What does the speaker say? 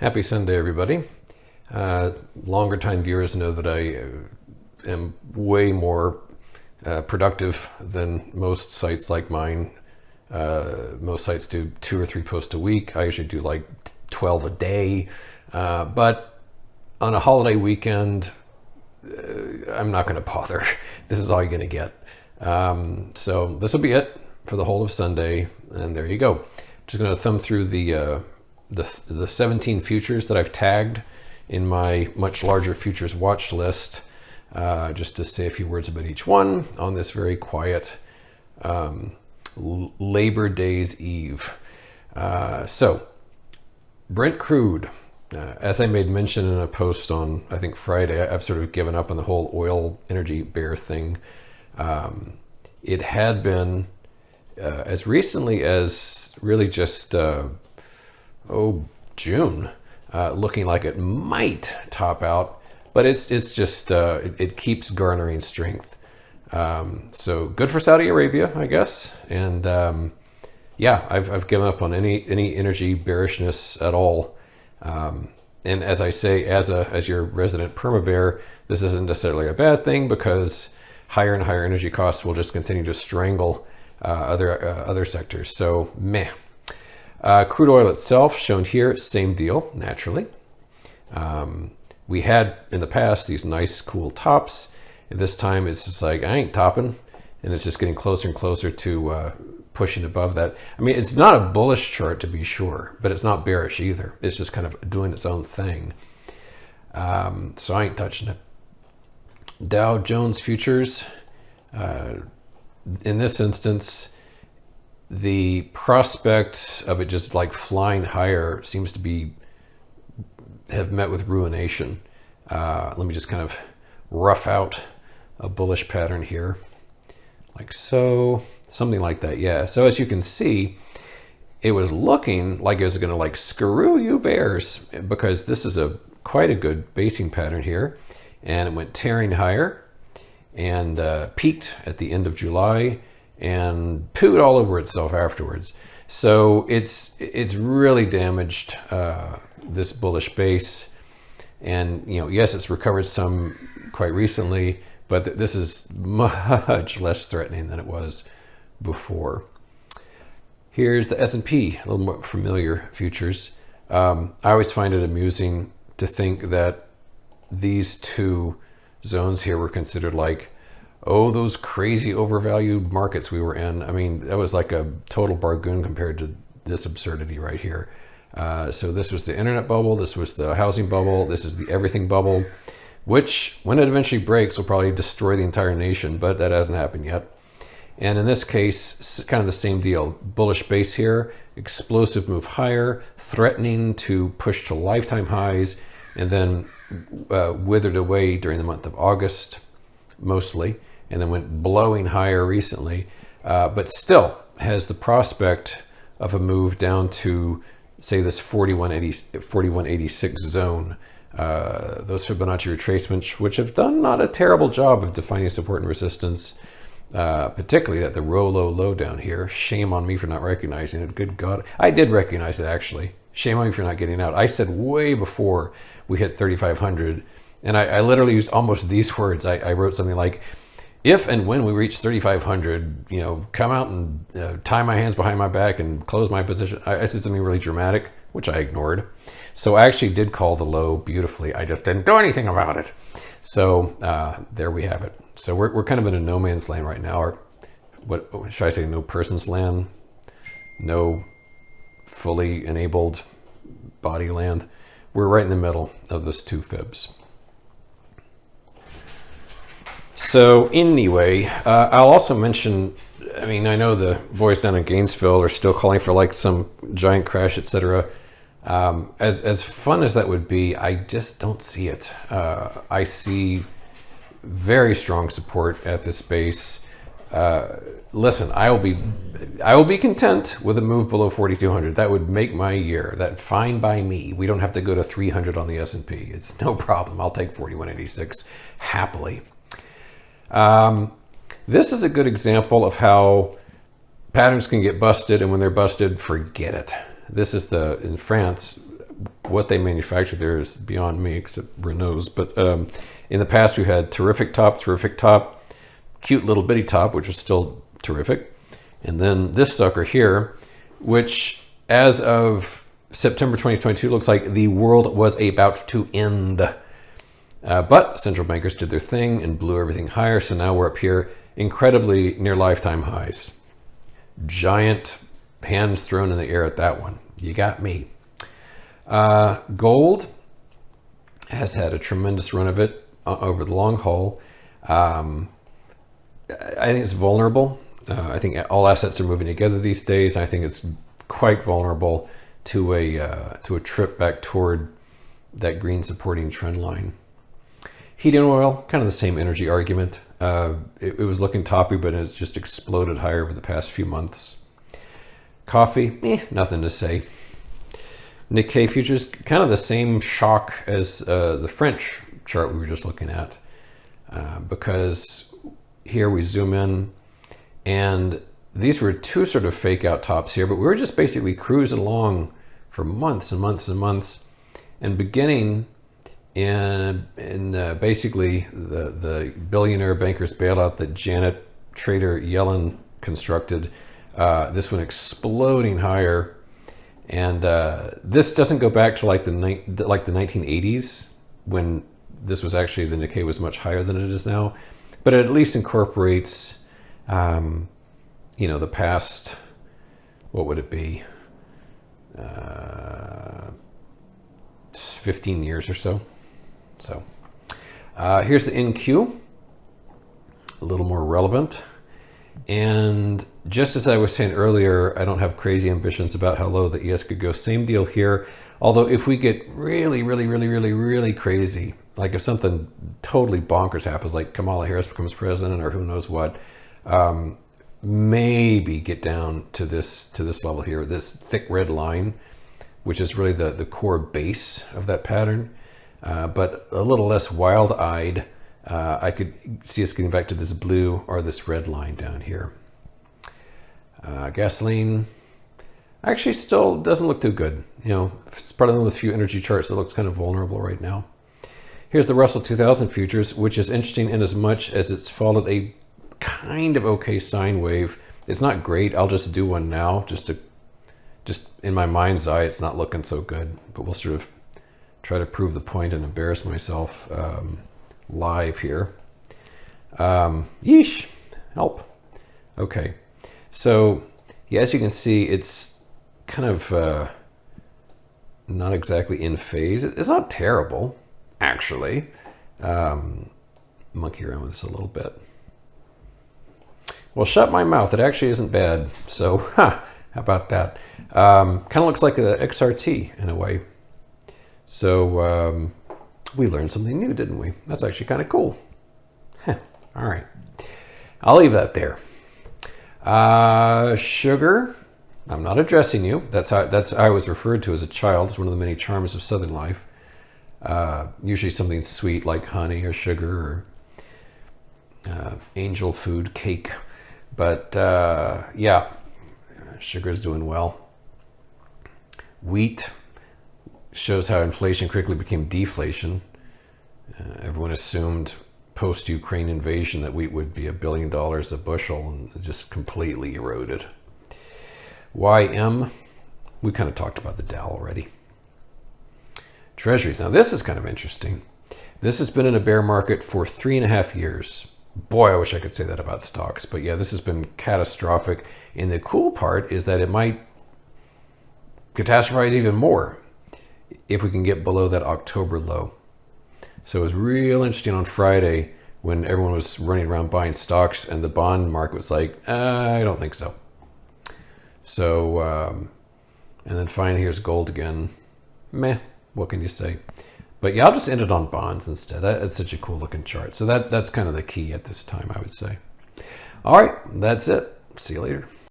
Happy Sunday, everybody. Longer time viewers know that I am way more productive than most sites like mine. Most sites do 2 or 3 posts a week. I usually do like 12 a day. But on a holiday weekend, I'm not going to bother. This is all you're going to get. So this will be it for the whole of Sunday. And there you go. Just going to thumb through the 17 futures that I've tagged in my much larger futures watch list, just to say a few words about each one on this very quiet Labor Day's Eve. So Brent crude, as I made mention in a post on, I think, Friday, I've sort of given up on the whole oil energy bear thing. It had been as recently as really just June, looking like it might top out, but it's just it keeps garnering strength. So good for Saudi Arabia, I guess. And yeah, I've given up on any energy bearishness at all. And as I say, as your resident perma bear, this isn't necessarily a bad thing, because higher and higher energy costs will just continue to strangle other sectors. So meh. Crude oil itself, shown here, same deal, naturally. We had in the past these nice cool tops. And this time it's just like, I ain't topping. And it's just getting closer and closer to pushing above that. I mean, it's not a bullish chart, to be sure, but it's not bearish either. It's just kind of doing its own thing. So I ain't touching it. Dow Jones futures, in this instance, the prospect of it just like flying higher seems to have met with ruination. Let me just kind of rough out a bullish pattern here, like so, something like that. Yeah. So as you can see, it was looking like it was going to like screw you bears, because this is quite a good basing pattern here, and it went tearing higher and peaked at the end of July and pooed all over itself afterwards. So it's really damaged this bullish base. And yes, it's recovered some quite recently, but this is much less threatening than it was before. Here's the S&P, a little more familiar futures. I always find it amusing to think that these two zones here were considered like, oh, those crazy overvalued markets we were in. I mean, that was like a total bargain compared to this absurdity right here. So this was the internet bubble, this was the housing bubble, this is the everything bubble, which when it eventually breaks will probably destroy the entire nation, but that hasn't happened yet. And in this case, kind of the same deal. Bullish base here, explosive move higher, threatening to push to lifetime highs, and then withered away during the month of August, mostly, and then went blowing higher recently, but still has the prospect of a move down to, say, this 4186 zone. Those Fibonacci retracements, which have done not a terrible job of defining support and resistance, particularly at the low down here. Shame on me for not recognizing it. Good God. I did recognize it, actually. Shame on me for not getting out. I said way before we hit 3,500, and I literally used almost these words. I wrote something like, if and when we reach 3,500, come out and tie my hands behind my back and close my position. I said something really dramatic, which I ignored. So I actually did call the low beautifully. I just didn't do anything about it. So there we have it. So we're kind of in a no man's land right now, or what should I say, no person's land, no fully enabled body land. We're right in the middle of those two fibs. So anyway, I'll also mention, I mean, I know the boys down in Gainesville are still calling for like some giant crash, etc. As fun as that would be, I just don't see it. I see very strong support at this base. Listen, I will be content with a move below 4,200. That would make my year. That fine by me. We don't have to go to 300 on the S&P. It's no problem. I'll take 4186 happily. This is a good example of how patterns can get busted, and when they're busted, forget it. This is in France, what they manufacture there is beyond me, except Renault's. But in the past, we had terrific top, cute little bitty top, which was still terrific. And then this sucker here, which as of September 2022, looks like the world was about to end. But central bankers did their thing and blew everything higher. So now we're up here incredibly near lifetime highs. Giant hands thrown in the air at that one. You got me. Gold has had a tremendous run of it over the long haul. I think it's vulnerable. I think all assets are moving together these days. I think it's quite vulnerable to a trip back toward that green supporting trend line. Heating oil, kind of the same energy argument. It was looking toppy, but it's just exploded higher over the past few months. Coffee, nothing to say. Nikkei futures, kind of the same shock as the French chart we were just looking at, because here we zoom in, and these were two sort of fake out tops here, but we were just basically cruising along for months and months and months, and beginning in basically the billionaire bankers bailout that Janet Trader Yellen constructed, this one exploding higher. And this doesn't go back to like the 1980s, when this was actually, the Nikkei was much higher than it is now, but it at least incorporates the past, what would it be, 15 years or so. So here's the NQ, a little more relevant. And just as I was saying earlier, I don't have crazy ambitions about how low the ES could go. Same deal here. Although if we get really crazy, like if something totally bonkers happens, like Kamala Harris becomes president or who knows what, maybe get down to this level here, this thick red line, which is really the core base of that pattern. But a little less wild-eyed, I could see us getting back to this blue or this red line down here. Gasoline actually still doesn't look too good. It's probably one of the few energy charts that looks kind of vulnerable right now. Here's the Russell 2000 futures, which is interesting in as much as it's followed a kind of okay sine wave. It's not great. I'll just do one now, just in my mind's eye, it's not looking so good, but we'll sort of try to prove the point and embarrass myself live here. Yeesh, help. Okay, so yeah, as you can see, it's kind of not exactly in phase. It's not terrible, actually. Monkey around with this a little bit. Well, shut my mouth. It actually isn't bad. So, how about that? Kind of looks like a XRT in a way. So we learned something new, didn't we? That's actually kind of cool. All right, I'll leave that there. Sugar, I'm not addressing you. That's how I was referred to as a child. It's one of the many charms of Southern life. Usually something sweet like honey or sugar or angel food, cake. But yeah, sugar's doing well. Wheat shows how inflation quickly became deflation. Everyone assumed post-Ukraine invasion that wheat would be $1 billion a bushel, and it just completely eroded. YM, we kind of talked about the Dow already. Treasuries, now this is kind of interesting. This has been in a bear market for 3.5 years. Boy, I wish I could say that about stocks, but yeah, this has been catastrophic. And the cool part is that it might catastrophize even more if we can get below that October low. So it was real interesting on Friday when everyone was running around buying stocks and the bond market was like, I don't think so. So, and then finally here's gold again. Meh, what can you say? But yeah, I'll just end it on bonds instead. That's such a cool looking chart. So that's kind of the key at this time, I would say. All right, that's it. See you later.